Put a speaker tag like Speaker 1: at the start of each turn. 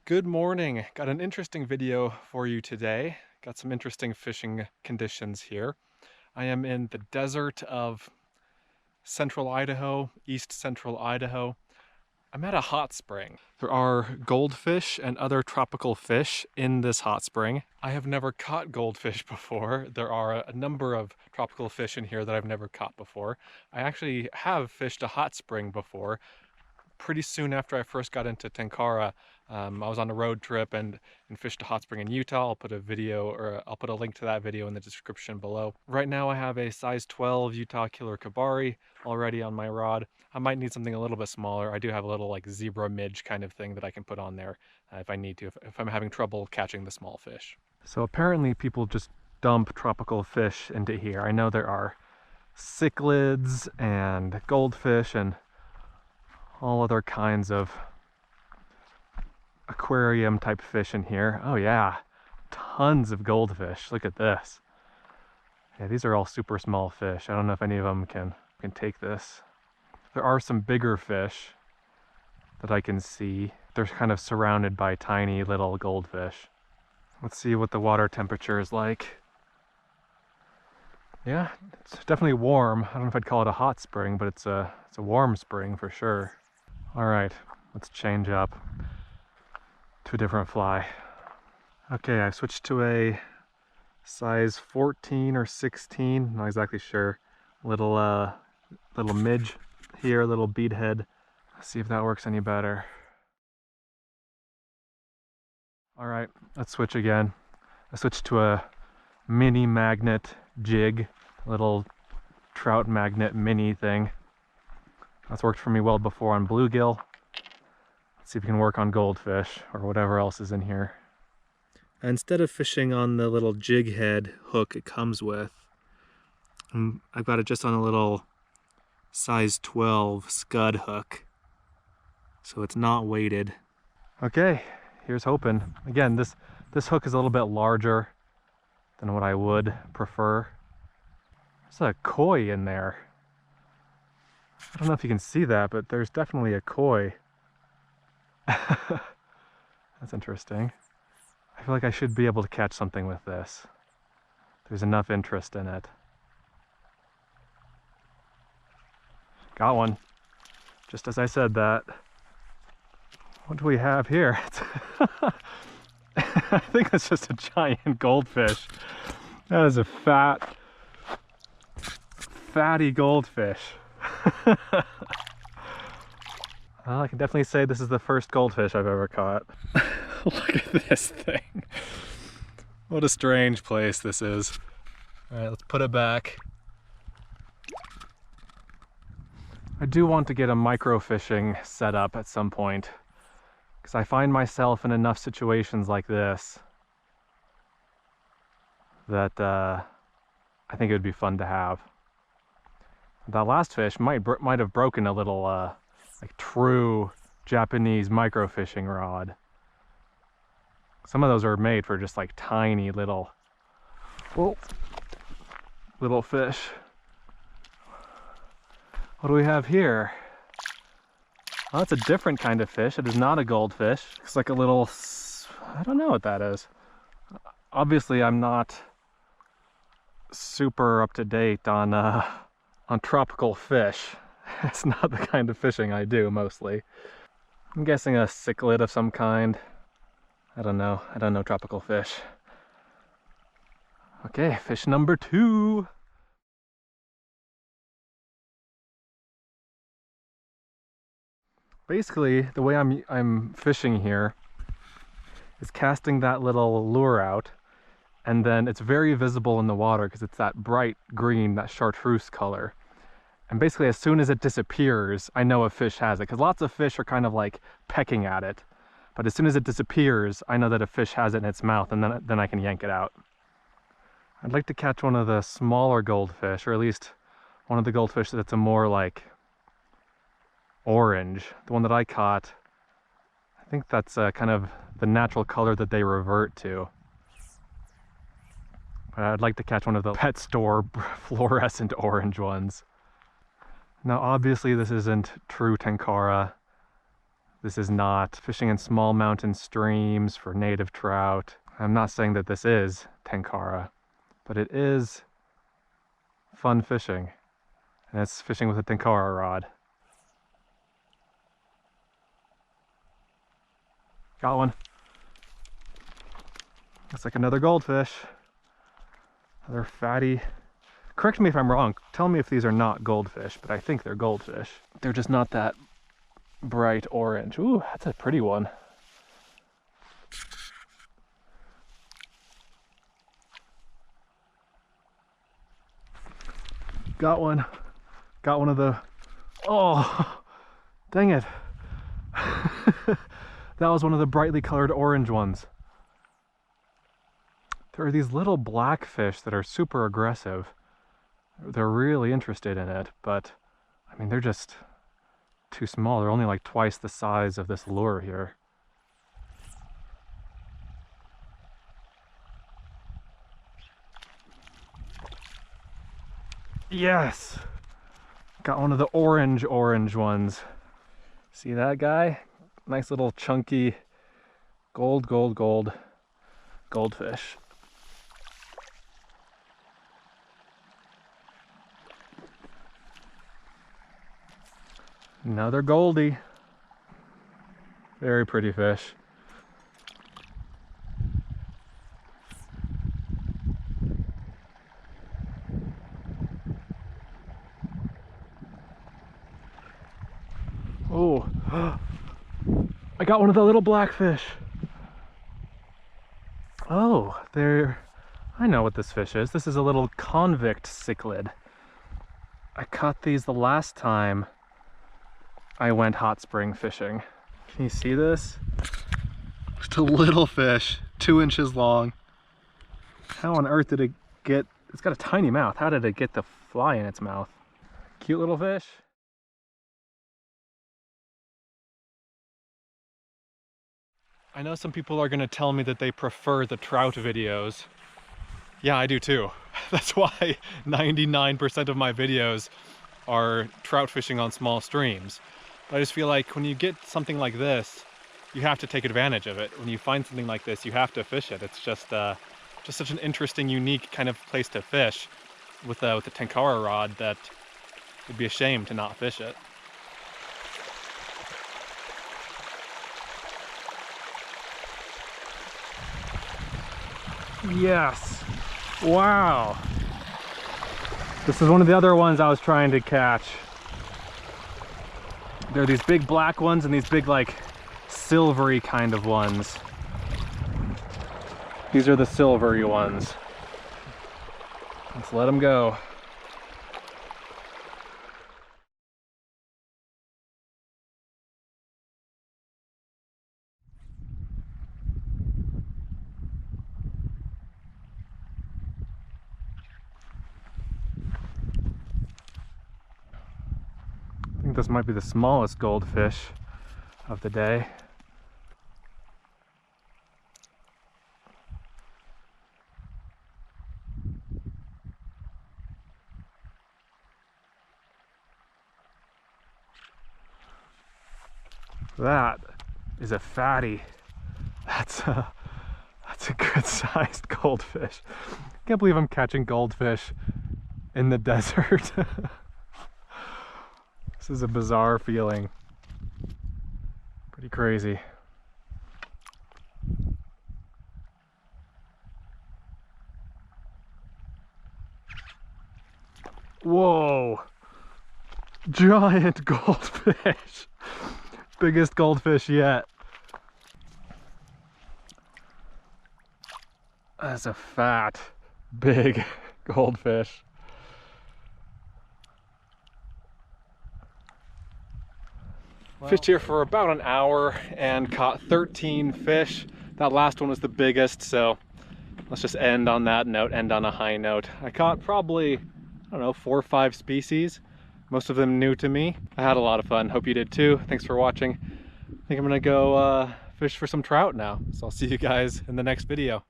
Speaker 1: Good morning. Got an interesting video for you today. Got some interesting fishing conditions here. I am in the desert of central Idaho, east central Idaho. I'm at a hot spring. There are goldfish and other tropical fish in this hot spring. I have never caught goldfish before. There are a number of tropical fish in here that I've never caught before. I actually have fished a hot spring before. Pretty soon after I first got into Tenkara, I was on a road trip and fished a hot spring in Utah. I'll put a video, or I'll put a link to that video in the description below. Right now I have a size 12 Utah Killer Kabari already on my rod. I might need something a little bit smaller. I do have a little like zebra midge kind of thing that I can put on there if I need to, if I'm having trouble catching the small fish. So apparently people just dump tropical fish into here. I know there are cichlids and goldfish and all other kinds of aquarium type fish in here. Oh yeah, tons of goldfish. Look at this. Yeah, these are all super small fish. I don't know if any of them can take this. There are some bigger fish that I can see. They're kind of surrounded by tiny little goldfish. Let's see what the water temperature is like. Yeah, it's definitely warm. I don't know if I'd call it a hot spring, but it's a warm spring for sure. All right, let's change up to a different fly. Okay, I've switched to a size 14 or 16, not exactly sure. Little midge here, little beadhead. Let's see if that works any better. All right, let's switch again. I switched to a mini magnet jig, little trout magnet mini thing. That's worked for me well before on bluegill. Let's see if we can work on goldfish or whatever else is in here. Instead of fishing on the little jig head hook it comes with, I've got it just on a little size 12 scud hook. So it's not weighted. Okay, here's hoping. Again, this hook is a little bit larger than what I would prefer. There's a koi in there. I don't know if you can see that, but there's definitely a koi. That's interesting. I feel like I should be able to catch something with this. There's enough interest in it. Got one. Just as I said that. What do we have here? I think that's just a giant goldfish. That is a fatty goldfish. Well, I can definitely say this is the first goldfish I've ever caught. Look at this thing. What a strange place this is. All right, let's put it back. I do want to get a microfishing set up at some point, because I find myself in enough situations like this that I think it would be fun to have. That last fish might have broken a little like true Japanese microfishing rod. Some of those are made for just like tiny little fish. What do we have here? Oh, that's a different kind of fish. It is not a goldfish. It's like a little, I don't know what that is. Obviously I'm not super up to date on tropical fish. It's not the kind of fishing I do mostly. I'm guessing a cichlid of some kind. I don't know tropical fish. Okay, fish number 2. Basically, the way I'm fishing here is casting that little lure out, and then it's very visible in the water because it's that bright green, that chartreuse color. And basically, as soon as it disappears, I know a fish has it, because lots of fish are kind of like pecking at it. But as soon as it disappears, I know that a fish has it in its mouth, and then I can yank it out. I'd like to catch one of the smaller goldfish, or at least one of the goldfish that's a more like orange. The one that I caught, I think that's kind of the natural color that they revert to. But I'd like to catch one of the pet store fluorescent orange ones. Now obviously this isn't true Tenkara. This is not fishing in small mountain streams for native trout. I'm not saying that this is Tenkara, but it is fun fishing. And it's fishing with a Tenkara rod. Got one. That's like another goldfish. Another fatty. Correct me if I'm wrong. Tell me if these are not goldfish, but I think they're goldfish. They're just not that bright orange. Ooh, that's a pretty one. Got one. Got one of the... Oh, dang it. That was one of the brightly colored orange ones. There are these little black fish that are super aggressive. They're really interested in it, but I mean, they're just too small. They're only like twice the size of this lure here. Yes! Got one of the orange ones. See that guy? Nice little chunky goldfish. Another goldie. Very pretty fish. Oh, I got one of the little blackfish. Oh, I know what this fish is. This is a little convict cichlid. I caught these the last time I went hot spring fishing. Can you see this? Just a little fish, 2 inches long. How on earth did it get, it's got a tiny mouth. How did it get the fly in its mouth? Cute little fish. I know some people are gonna tell me that they prefer the trout videos. Yeah, I do too. That's why 99% of my videos are trout fishing on small streams. But I just feel like when you get something like this, you have to take advantage of it. When you find something like this, you have to fish it. It's just such an interesting, unique kind of place to fish with the Tenkara rod that it'd be a shame to not fish it. Yes! Wow! This is one of the other ones I was trying to catch. There are these big black ones and these big, like, silvery kind of ones. These are the silvery ones. Let's let them go. I think this might be the smallest goldfish of the day. That is a fatty. That's a good sized goldfish. I can't believe I'm catching goldfish in the desert. This is a bizarre feeling. Pretty crazy. Whoa! Giant goldfish! Biggest goldfish yet. That's a fat, big goldfish. Fished here for about an hour and caught 13 fish. That last one was the biggest, so let's just end on that note, end on a high note. I caught probably, I don't know, 4 or 5 species, most of them new to me. I had a lot of fun, hope you did too. Thanks for watching. I think I'm gonna go fish for some trout now, so I'll see you guys in the next video.